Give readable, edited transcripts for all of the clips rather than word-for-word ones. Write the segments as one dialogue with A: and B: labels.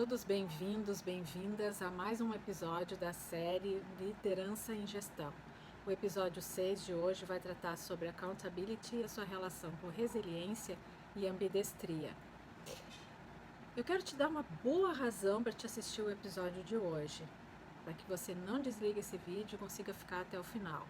A: todos bem-vindos, bem-vindas a mais um episódio da série Liderança em Gestão. O episódio 6 de hoje vai tratar sobre accountability e a sua relação com resiliência e ambidestria. Eu quero te dar uma boa razão para te assistir o episódio de hoje, para que você não desligue esse vídeo e consiga ficar até o final.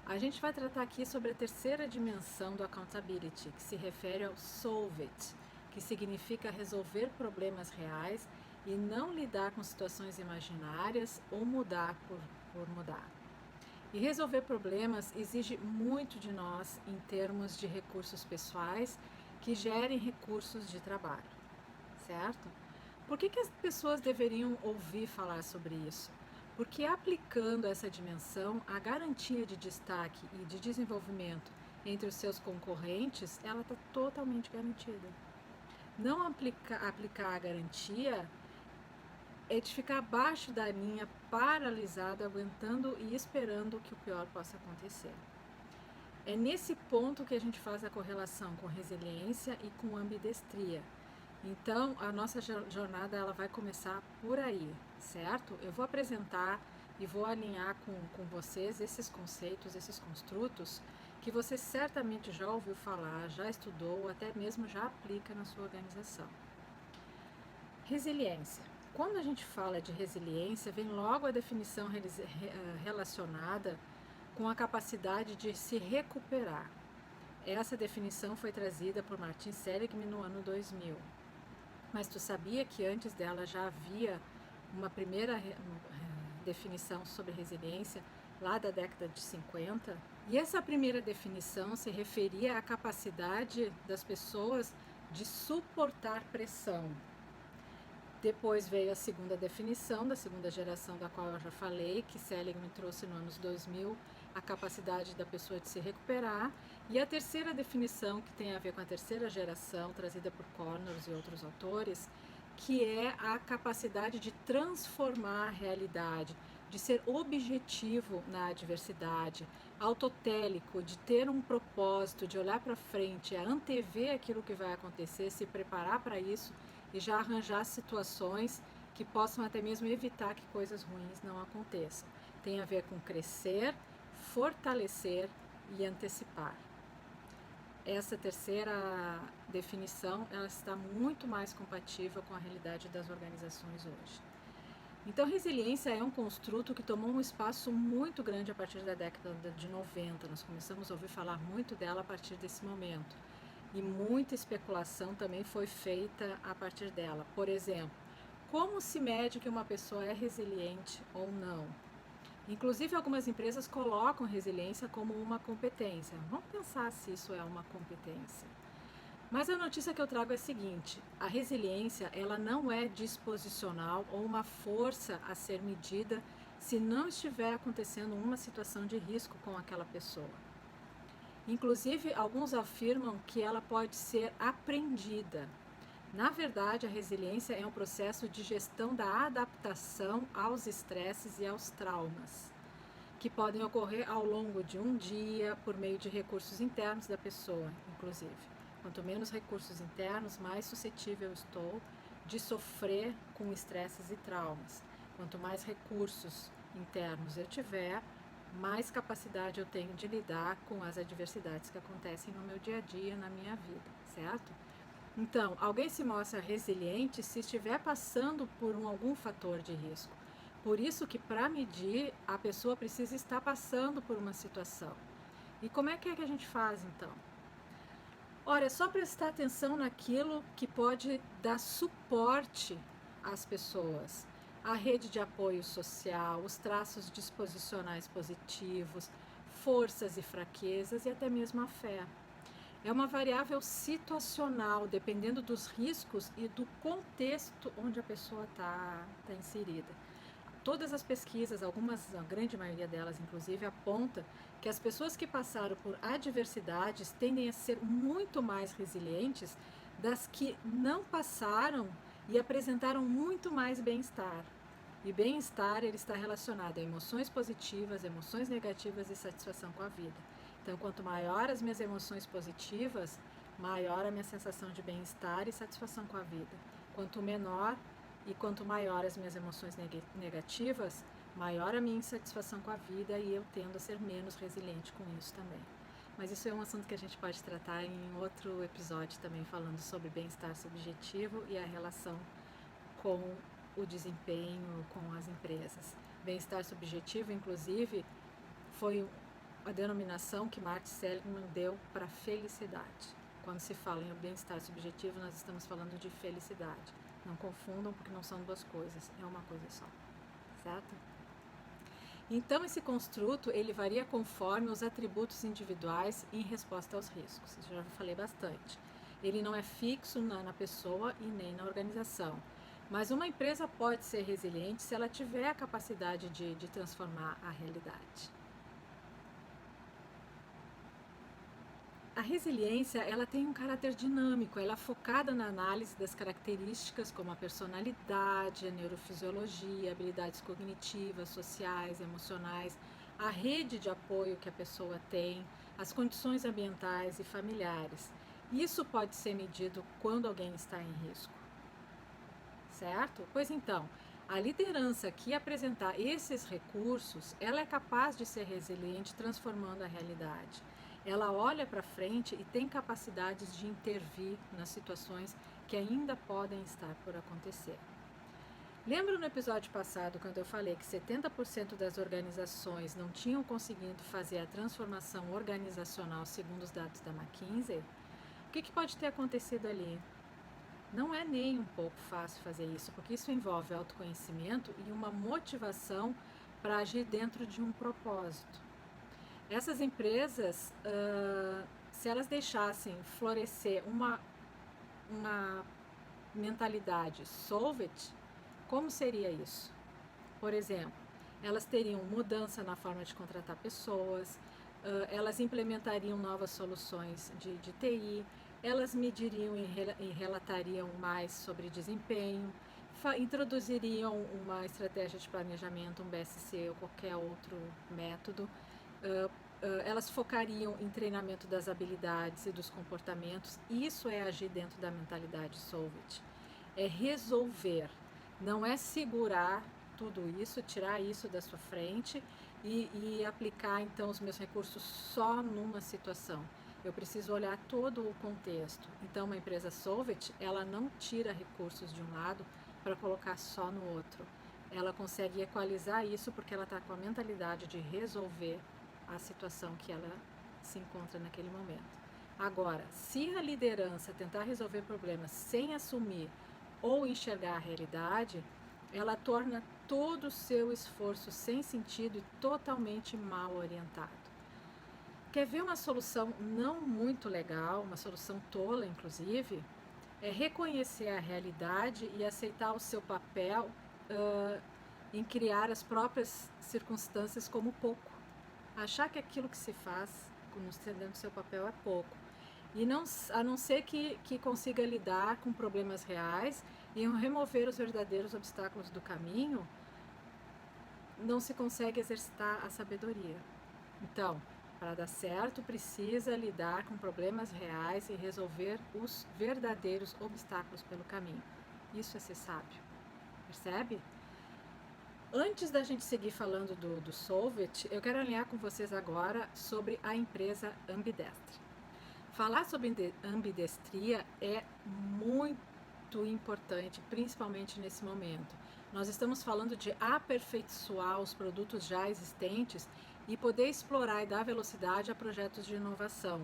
A: A gente vai tratar aqui sobre a terceira dimensão do accountability, que se refere ao solve it, que significa resolver problemas reais e não lidar com situações imaginárias ou mudar por mudar. E resolver problemas exige muito de nós em termos de recursos pessoais que gerem recursos de trabalho, certo? Por que as pessoas deveriam ouvir falar sobre isso? Porque aplicando essa dimensão, a garantia de destaque e de desenvolvimento entre os seus concorrentes, ela está totalmente garantida. Não aplicar a garantia é de ficar abaixo da linha, paralisado, aguentando e esperando que o pior possa acontecer. É nesse ponto que a gente faz a correlação com resiliência e com ambidestria. Então, a nossa jornada ela vai começar por aí, certo? Eu vou apresentar e vou alinhar com vocês esses conceitos, esses construtos que você certamente já ouviu falar, já estudou, ou até mesmo já aplica na sua organização. Resiliência. Quando a gente fala de resiliência, vem logo a definição relacionada com a capacidade de se recuperar. Essa definição foi trazida por Martin Seligman no ano 2000. Mas tu sabia que antes dela já havia uma primeira definição sobre resiliência lá da década de 50? E essa primeira definição se referia à capacidade das pessoas de suportar pressão. Depois veio a segunda definição, da segunda geração, da qual eu já falei, que Seligman trouxe nos anos 2000, a capacidade da pessoa de se recuperar. E a terceira definição, que tem a ver com a terceira geração, trazida por Connors e outros autores, que é a capacidade de transformar a realidade, de ser objetivo na adversidade, autotélico, de ter um propósito, de olhar para frente, antever aquilo que vai acontecer, se preparar para isso e já arranjar situações que possam até mesmo evitar que coisas ruins não aconteçam. Tem a ver com crescer, fortalecer e antecipar. Essa terceira definição ela está muito mais compatível com a realidade das organizações hoje. Então, resiliência é um construto que tomou um espaço muito grande a partir da década de 90. Nós começamos a ouvir falar muito dela a partir desse momento. E muita especulação também foi feita a partir dela. Por exemplo, como se mede que uma pessoa é resiliente ou não? Inclusive, algumas empresas colocam resiliência como uma competência. Vamos pensar se isso é uma competência. Mas a notícia que eu trago é a seguinte: a resiliência ela não é disposicional ou uma força a ser medida se não estiver acontecendo uma situação de risco com aquela pessoa. Inclusive, alguns afirmam que ela pode ser aprendida. Na verdade, a resiliência é um processo de gestão da adaptação aos estresses e aos traumas, que podem ocorrer ao longo de um dia por meio de recursos internos da pessoa, inclusive. Quanto menos recursos internos, mais suscetível estou de sofrer com estresses e traumas. Quanto mais recursos internos eu tiver, mais capacidade eu tenho de lidar com as adversidades que acontecem no meu dia a dia, na minha vida, certo? Então, alguém se mostra resiliente se estiver passando por algum fator de risco. Por isso que para medir, a pessoa precisa estar passando por uma situação. E como é que a gente faz então? Ora, é só prestar atenção naquilo que pode dar suporte às pessoas. A rede de apoio social, os traços disposicionais positivos, forças e fraquezas e até mesmo a fé. É uma variável situacional, dependendo dos riscos e do contexto onde a pessoa está inserida. Todas as pesquisas, a grande maioria delas inclusive, aponta que as pessoas que passaram por adversidades tendem a ser muito mais resilientes das que não passaram e apresentaram muito mais bem-estar. E bem-estar ele está relacionado a emoções positivas, emoções negativas e satisfação com a vida. Então, quanto maior as minhas emoções positivas, maior a minha sensação de bem-estar e satisfação com a vida. Quanto menor, E quanto maior as minhas emoções negativas, maior a minha insatisfação com a vida e eu tendo a ser menos resiliente com isso também. Mas isso é um assunto que a gente pode tratar em outro episódio também, falando sobre bem-estar subjetivo e a relação com o desempenho, com as empresas. Bem-estar subjetivo, inclusive, foi a denominação que Martin Seligman deu para felicidade. Quando se fala em bem-estar subjetivo, nós estamos falando de felicidade. Não confundam, porque não são duas coisas, é uma coisa só, certo? Então, esse construto, ele varia conforme os atributos individuais em resposta aos riscos. Isso já falei bastante. Ele não é fixo na pessoa e nem na organização. Mas uma empresa pode ser resiliente se ela tiver a capacidade de transformar a realidade. A resiliência, ela tem um caráter dinâmico, ela é focada na análise das características como a personalidade, a neurofisiologia, habilidades cognitivas, sociais, emocionais, a rede de apoio que a pessoa tem, as condições ambientais e familiares. Isso pode ser medido quando alguém está em risco, certo? Pois então, a liderança que apresentar esses recursos, ela é capaz de ser resiliente transformando a realidade. Ela olha para frente e tem capacidades de intervir nas situações que ainda podem estar por acontecer. Lembra no episódio passado quando eu falei que 70% das organizações não tinham conseguido fazer a transformação organizacional segundo os dados da McKinsey? O que pode ter acontecido ali? Não é nem um pouco fácil fazer isso, porque isso envolve autoconhecimento e uma motivação para agir dentro de um propósito. Essas empresas, se elas deixassem florescer uma mentalidade solve it, como seria isso? Por exemplo, elas teriam mudança na forma de contratar pessoas, elas implementariam novas soluções de TI, elas mediriam e relatariam mais sobre desempenho, introduziriam uma estratégia de planejamento, um BSC ou qualquer outro método, elas focariam em treinamento das habilidades e dos comportamentos. Isso é agir dentro da mentalidade solve it. É resolver, não é segurar tudo isso, tirar isso da sua frente e aplicar então os meus recursos só numa situação. Eu preciso olhar todo o contexto. Então, uma empresa solve it, ela não tira recursos de um lado para colocar só no outro. Ela consegue equalizar isso porque ela está com a mentalidade de resolver a situação que ela se encontra naquele momento. Agora, se a liderança tentar resolver problemas sem assumir ou enxergar a realidade, ela torna todo o seu esforço sem sentido e totalmente mal orientado. Quer ver uma solução não muito legal, uma solução tola, inclusive? É reconhecer a realidade e aceitar o seu papel em criar as próprias circunstâncias como pouco. Achar que aquilo que se faz, dentro do seu papel, é pouco. E a não ser que consiga lidar com problemas reais e remover os verdadeiros obstáculos do caminho, não se consegue exercitar a sabedoria. Então, para dar certo, precisa lidar com problemas reais e resolver os verdadeiros obstáculos pelo caminho. Isso é ser sábio. Percebe? Antes da gente seguir falando do Solve It, eu quero alinhar com vocês agora sobre a empresa ambidestre. Falar sobre ambidestria é muito importante, principalmente nesse momento. Nós estamos falando de aperfeiçoar os produtos já existentes e poder explorar e dar velocidade a projetos de inovação.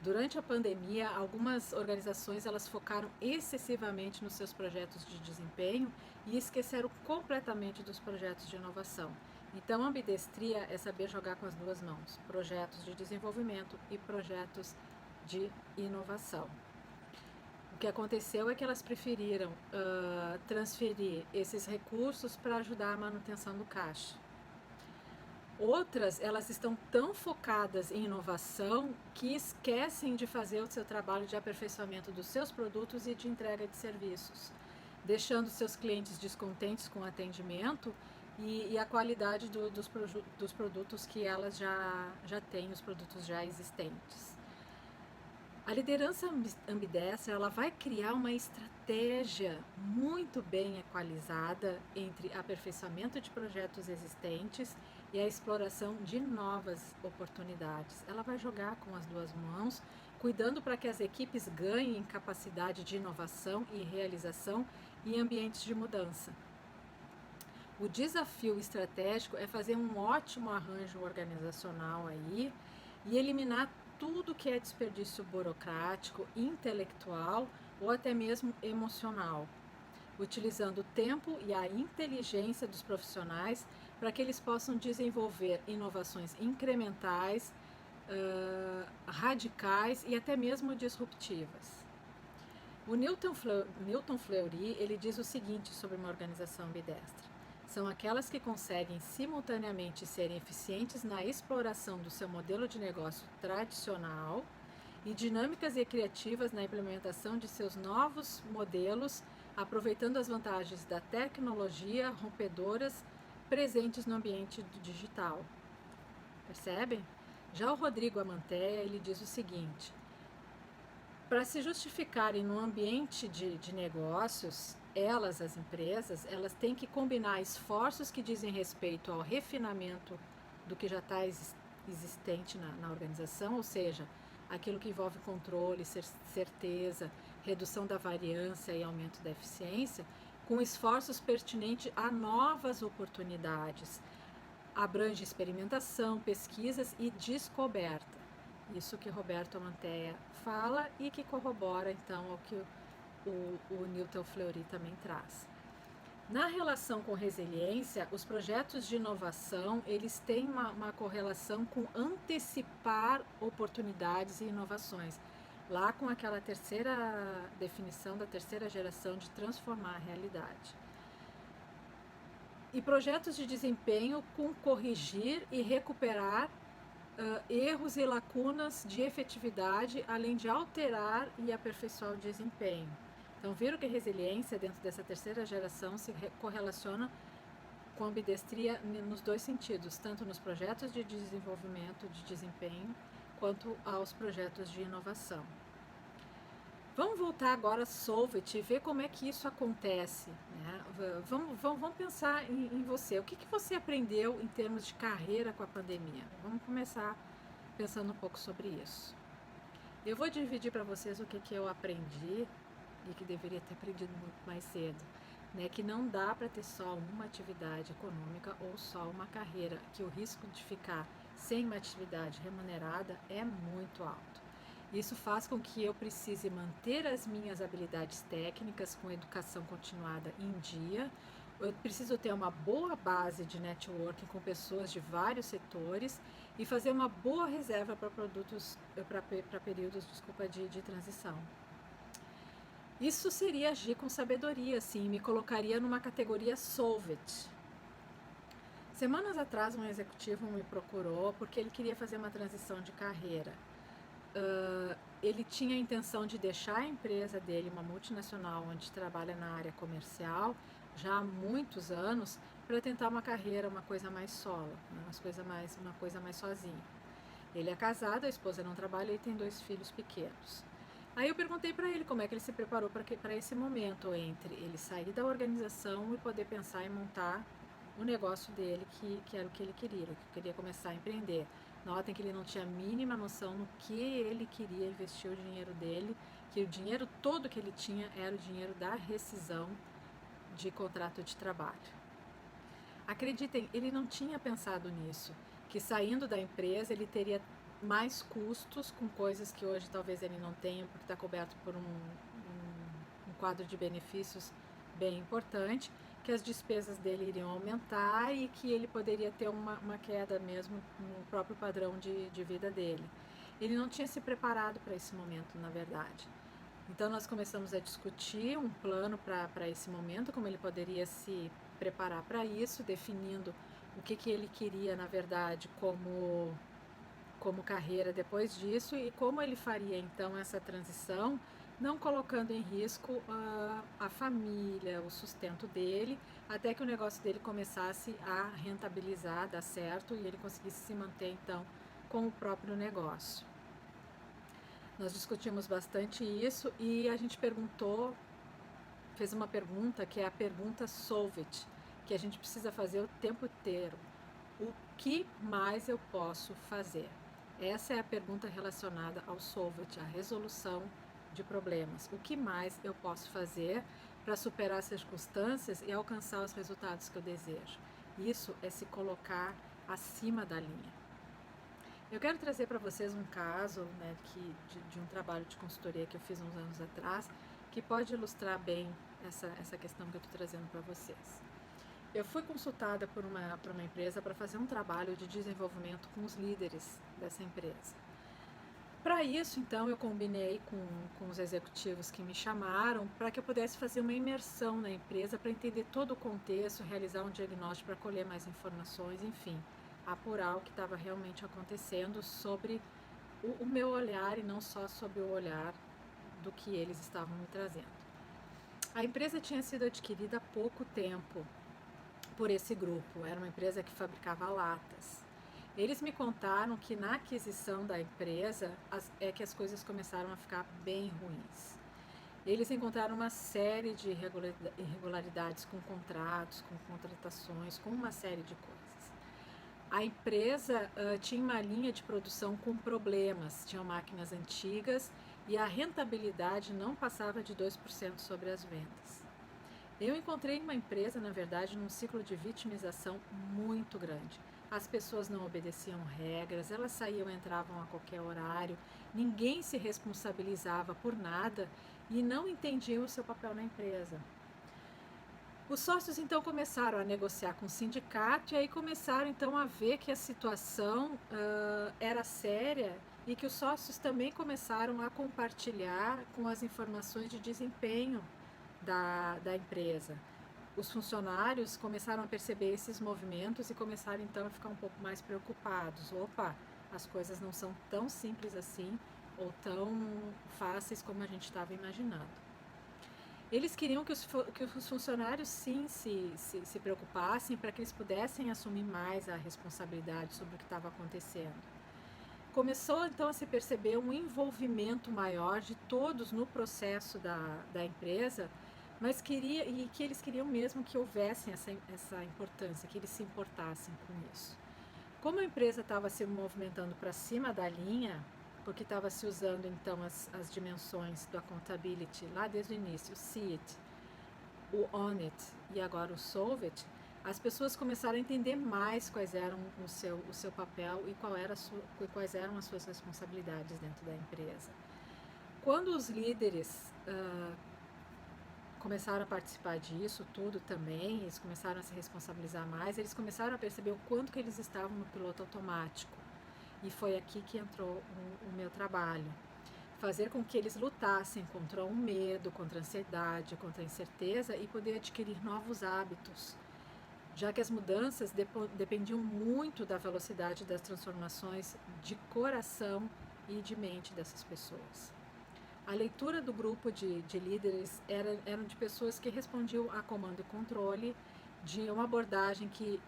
A: Durante a pandemia, algumas organizações elas focaram excessivamente nos seus projetos de desempenho e esqueceram completamente dos projetos de inovação. Então, ambidestria é saber jogar com as duas mãos, projetos de desenvolvimento e projetos de inovação. O que aconteceu é que elas preferiram transferir esses recursos para ajudar a manutenção do caixa. Outras, elas estão tão focadas em inovação que esquecem de fazer o seu trabalho de aperfeiçoamento dos seus produtos e de entrega de serviços, deixando seus clientes descontentes com o atendimento e a qualidade dos produtos que elas já têm, os produtos já existentes. A liderança ambidestra, ela vai criar uma estratégia muito bem equalizada entre aperfeiçoamento de projetos existentes e a exploração de novas oportunidades. Ela vai jogar com as duas mãos, cuidando para que as equipes ganhem capacidade de inovação e realização em ambientes de mudança. O desafio estratégico é fazer um ótimo arranjo organizacional aí e eliminar tudo que é desperdício burocrático, intelectual ou até mesmo emocional, utilizando o tempo e a inteligência dos profissionais para que eles possam desenvolver inovações incrementais, radicais e até mesmo disruptivas. O Newton Fleury, ele diz o seguinte sobre uma organização ambidestra: são aquelas que conseguem simultaneamente serem eficientes na exploração do seu modelo de negócio tradicional e dinâmicas e criativas na implementação de seus novos modelos, aproveitando as vantagens da tecnologia rompedoras presentes no ambiente digital. Percebem? Já o Rodrigo Amantea, ele diz o seguinte: para se justificarem no ambiente de negócios, as empresas, elas têm que combinar esforços que dizem respeito ao refinamento do que já está existente na organização, ou seja, aquilo que envolve controle, certeza, redução da variância e aumento da eficiência, com esforços pertinentes a novas oportunidades. Abrange experimentação, pesquisas e descoberta. Isso que Roberto Amantea fala e que corrobora então ao que o Newton Fleury também traz. Na relação com resiliência, os projetos de inovação, eles têm uma correlação com antecipar oportunidades e inovações, lá com aquela terceira definição da terceira geração de transformar a realidade. E projetos de desempenho com corrigir e recuperar erros e lacunas de efetividade, além de alterar e aperfeiçoar o desempenho. Então, viram que a resiliência dentro dessa terceira geração se correlaciona com a ambidestria nos dois sentidos, tanto nos projetos de desenvolvimento de desempenho, quanto aos projetos de inovação. Vamos voltar agora a Solvit e ver como é que isso acontece, né? Vamos pensar em você. O que você aprendeu em termos de carreira com a pandemia? Vamos começar pensando um pouco sobre isso. Eu vou dividir para vocês o que eu aprendi e que deveria ter aprendido muito mais cedo, né? Que não dá para ter só uma atividade econômica ou só uma carreira, que o risco de ficar sem uma atividade remunerada é muito alto. Isso faz com que eu precise manter as minhas habilidades técnicas com educação continuada em dia. Eu preciso ter uma boa base de networking com pessoas de vários setores e fazer uma boa reserva para períodos de transição. Isso seria agir com sabedoria, sim, me colocaria numa categoria Solvit. Semanas atrás, um executivo me procurou porque ele queria fazer uma transição de carreira. Ele tinha a intenção de deixar a empresa dele, uma multinacional, onde trabalha na área comercial, já há muitos anos, para tentar uma carreira, uma coisa mais solo, né? Uma coisa mais sozinho. Ele é casado, a esposa não trabalha e tem 2 filhos pequenos. Aí eu perguntei para ele como é que ele se preparou para esse momento entre ele sair da organização e poder pensar em montar o negócio dele, que era o que ele queria começar a empreender. Notem que ele não tinha a mínima noção no que ele queria investir o dinheiro dele, que o dinheiro todo que ele tinha era o dinheiro da rescisão de contrato de trabalho. Acreditem, ele não tinha pensado nisso, que saindo da empresa ele teria mais custos com coisas que hoje talvez ele não tenha, porque está coberto por um quadro de benefícios bem importante, que as despesas dele iriam aumentar e que ele poderia ter uma queda mesmo no próprio padrão de vida dele. Ele não tinha se preparado para esse momento, na verdade. Então nós começamos a discutir um plano para esse momento, como ele poderia se preparar para isso, definindo o que ele queria, na verdade, como carreira depois disso e como ele faria então essa transição, não colocando em risco a família, o sustento dele, até que o negócio dele começasse a rentabilizar, dar certo e ele conseguisse se manter então com o próprio negócio. Nós discutimos bastante isso e a gente fez uma pergunta que é a pergunta Solve It, que a gente precisa fazer o tempo inteiro. O que mais eu posso fazer? Essa é a pergunta relacionada ao Solve It, a resolução de problemas. O que mais eu posso fazer para superar as circunstâncias e alcançar os resultados que eu desejo? Isso é se colocar acima da linha. Eu quero trazer para vocês um caso, né, de um trabalho de consultoria que eu fiz uns anos atrás, que pode ilustrar bem essa questão que eu estou trazendo para vocês. Eu fui consultada por uma empresa para fazer um trabalho de desenvolvimento com os líderes dessa empresa. Para isso, então, eu combinei com os executivos que me chamaram para que eu pudesse fazer uma imersão na empresa para entender todo o contexto, realizar um diagnóstico para colher mais informações, enfim, apurar o que estava realmente acontecendo sobre o meu olhar e não só sobre o olhar do que eles estavam me trazendo. A empresa tinha sido adquirida há pouco tempo por esse grupo, era uma empresa que fabricava latas. Eles me contaram que na aquisição da empresa é que as coisas começaram a ficar bem ruins. Eles encontraram uma série de irregularidades com contratos, com contratações, com uma série de coisas. A empresa tinha uma linha de produção com problemas, tinham máquinas antigas e a rentabilidade não passava de 2% sobre as vendas. Eu encontrei uma empresa, na verdade, num ciclo de vitimização muito grande. As pessoas não obedeciam regras, elas saíam e entravam a qualquer horário, ninguém se responsabilizava por nada e não entendiam o seu papel na empresa. Os sócios então começaram a negociar com o sindicato e aí começaram então a ver que a situação era séria e que os sócios também começaram a compartilhar com as informações de desempenho da empresa. Os funcionários começaram a perceber esses movimentos e começaram então a ficar um pouco mais preocupados. Opa, as coisas não são tão simples assim ou tão fáceis como a gente estava imaginando. Eles queriam que os funcionários sim se preocupassem para que eles pudessem assumir mais a responsabilidade sobre o que estava acontecendo. Começou então a se perceber um envolvimento maior de todos no processo da empresa, mas que eles queriam mesmo que houvesse essa importância, que eles se importassem com isso. Como a empresa estava se movimentando para cima da linha, porque estava se usando então as dimensões do accountability lá desde o início, o See It, o Own It e agora o Solve It, as pessoas começaram a entender mais quais eram o seu papel e quais eram as suas responsabilidades dentro da empresa. Quando os líderes começaram a participar disso tudo também, eles começaram a se responsabilizar mais, eles começaram a perceber o quanto que eles estavam no piloto automático. E foi aqui que entrou o meu trabalho. Fazer com que eles lutassem contra o medo, contra a ansiedade, contra a incerteza e poder adquirir novos hábitos, já que as mudanças dependiam muito da velocidade das transformações de coração e de mente dessas pessoas. A leitura do grupo de líderes eram de pessoas que respondiam a comando e controle, de uma abordagem que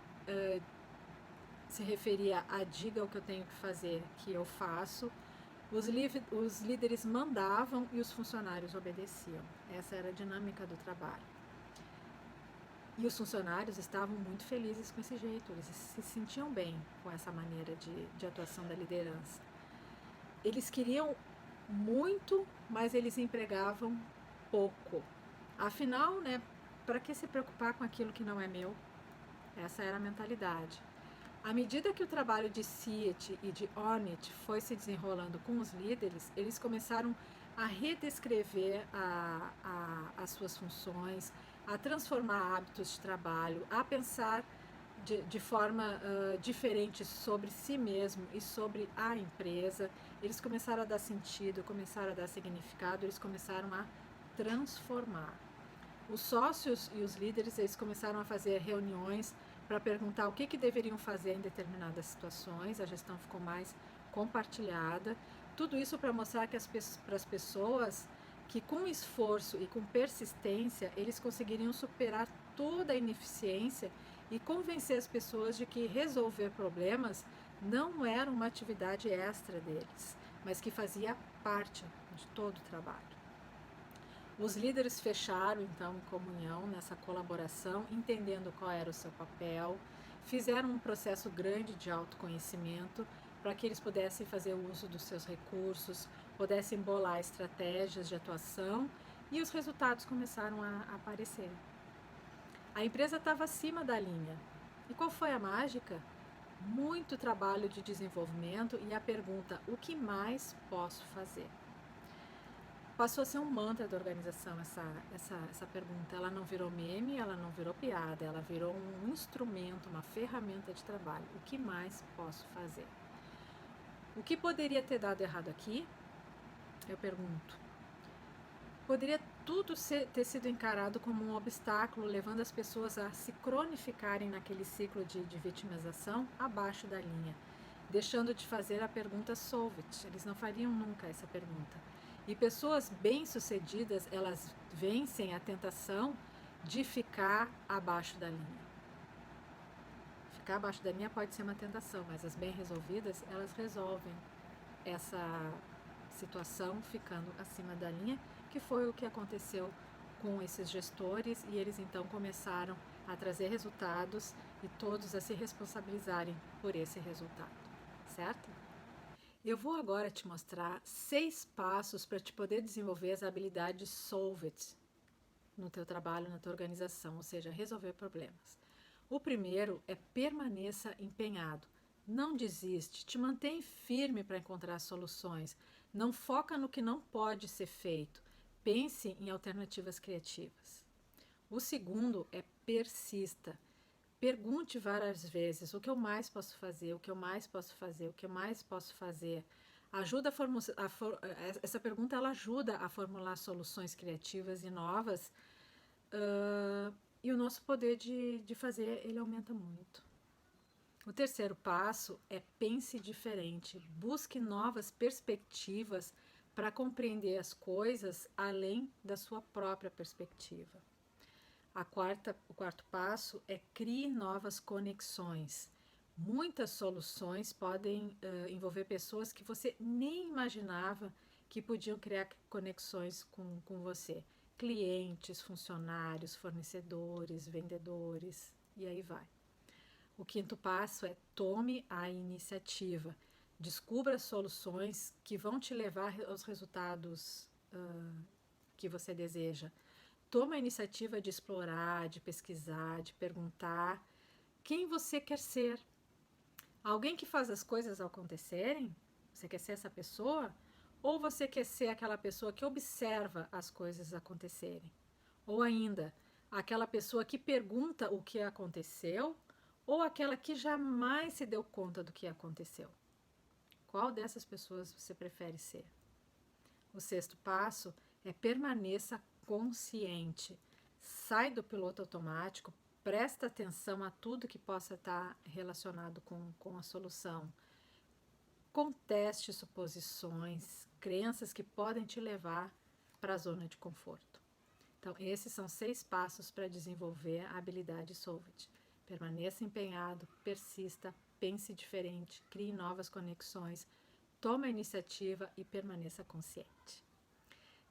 A: se referia a diga o que eu tenho que fazer, que eu faço. Os líderes mandavam e os funcionários obedeciam. Essa era a dinâmica do trabalho. E os funcionários estavam muito felizes com esse jeito, eles se sentiam bem com essa maneira de atuação da liderança. Eles queriam muito, mas eles empregavam pouco. Afinal, né, para que se preocupar com aquilo que não é meu? Essa era a mentalidade. À medida que o trabalho de See It e de Own It foi se desenrolando com os líderes, eles começaram a redescrever as suas funções, a transformar hábitos de trabalho, a pensar de forma diferente sobre si mesmo e sobre a empresa. Eles começaram a dar sentido, começaram a dar significado, eles começaram a transformar. Os sócios e os líderes, eles começaram a fazer reuniões para perguntar o que deveriam fazer em determinadas situações, a gestão ficou mais compartilhada. Tudo isso para mostrar que para as pessoas que com esforço e com persistência eles conseguiriam superar toda a ineficiência e convencer as pessoas de que resolver problemas não era uma atividade extra deles, mas que fazia parte de todo o trabalho. Os líderes fecharam, então, em comunhão nessa colaboração, entendendo qual era o seu papel, fizeram um processo grande de autoconhecimento para que eles pudessem fazer uso dos seus recursos, pudessem bolar estratégias de atuação e os resultados começaram a aparecer. A empresa estava acima da linha. E qual foi a mágica? Muito trabalho de desenvolvimento e a pergunta: o que mais posso fazer? Passou a ser um mantra da organização essa pergunta. Ela não virou meme, ela não virou piada, ela virou um instrumento, uma ferramenta de trabalho. O que mais posso fazer? O que poderia ter dado errado aqui? Eu pergunto. Poderia tudo ter sido encarado como um obstáculo, levando as pessoas a se cronificarem naquele ciclo de vitimização abaixo da linha, deixando de fazer a pergunta solve it. Eles não fariam nunca essa pergunta. E pessoas bem-sucedidas, elas vencem a tentação de ficar abaixo da linha. Ficar abaixo da linha pode ser uma tentação, mas as bem-resolvidas, elas resolvem essa situação ficando acima da linha, que foi o que aconteceu com esses gestores, e eles então começaram a trazer resultados e todos a se responsabilizarem por esse resultado, certo? Eu vou agora te mostrar 6 passos para te poder desenvolver as habilidades Solve It no teu trabalho, na tua organização, ou seja, resolver problemas. O primeiro é permaneça empenhado. Não desiste, te mantém firme para encontrar soluções. Não foca no que não pode ser feito. Pense em alternativas criativas. O segundo é persista. Pergunte várias vezes: o que eu mais posso fazer, o que eu mais posso fazer, o que eu mais posso fazer. Essa pergunta ela ajuda a formular soluções criativas e novas, e o nosso poder de fazer ele aumenta muito. O terceiro passo é pense diferente. Busque novas perspectivas para compreender as coisas além da sua própria perspectiva. O quarto passo é crie novas conexões. Muitas soluções podem envolver pessoas que você nem imaginava que podiam criar conexões com você. Clientes, funcionários, fornecedores, vendedores, e aí vai. O quinto passo é tome a iniciativa. Descubra soluções que vão te levar aos resultados que você deseja. Toma a iniciativa de explorar, de pesquisar, de perguntar quem você quer ser. Alguém que faz as coisas acontecerem? Você quer ser essa pessoa? Ou você quer ser aquela pessoa que observa as coisas acontecerem? Ou ainda, aquela pessoa que pergunta o que aconteceu? Ou aquela que jamais se deu conta do que aconteceu? Qual dessas pessoas você prefere ser? O sexto passo é permaneça consciente. Sai do piloto automático, presta atenção a tudo que possa estar relacionado com a solução. Conteste suposições, crenças que podem te levar para a zona de conforto. Então, esses são 6 passos para desenvolver a habilidade Solve It. Permaneça empenhado, persista, pense diferente, crie novas conexões, tome a iniciativa e permaneça consciente.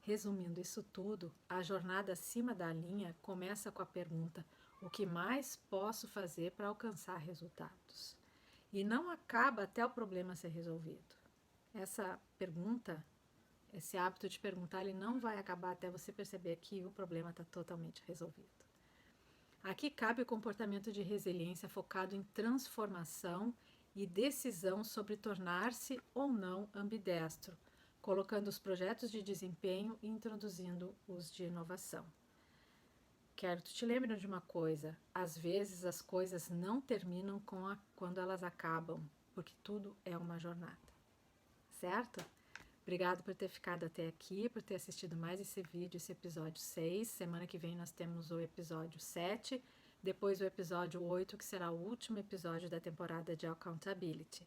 A: Resumindo isso tudo, a jornada acima da linha começa com a pergunta: o que mais posso fazer para alcançar resultados? E não acaba até o problema ser resolvido. Essa pergunta, esse hábito de perguntar, ele não vai acabar até você perceber que o problema está totalmente resolvido. Aqui cabe o comportamento de resiliência focado em transformação e decisão sobre tornar-se ou não ambidestro, colocando os projetos de desempenho e introduzindo os de inovação. Quero que te lembre de uma coisa: às vezes as coisas não terminam quando elas acabam, porque tudo é uma jornada, certo? Obrigado por ter ficado até aqui, por ter assistido mais esse vídeo, esse episódio 6. Semana que vem nós temos o episódio 7, depois o episódio 8, que será o último episódio da temporada de Accountability.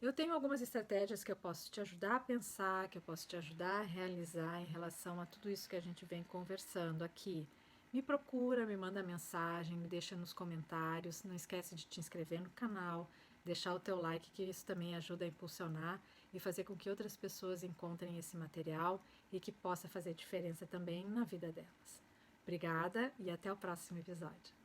A: Eu tenho algumas estratégias que eu posso te ajudar a pensar, que eu posso te ajudar a realizar em relação a tudo isso que a gente vem conversando aqui. Me procura, me manda mensagem, me deixa nos comentários, não esquece de te inscrever no canal, deixar o teu like, que isso também ajuda a impulsionar e fazer com que outras pessoas encontrem esse material e que possa fazer diferença também na vida delas. Obrigada e até o próximo episódio.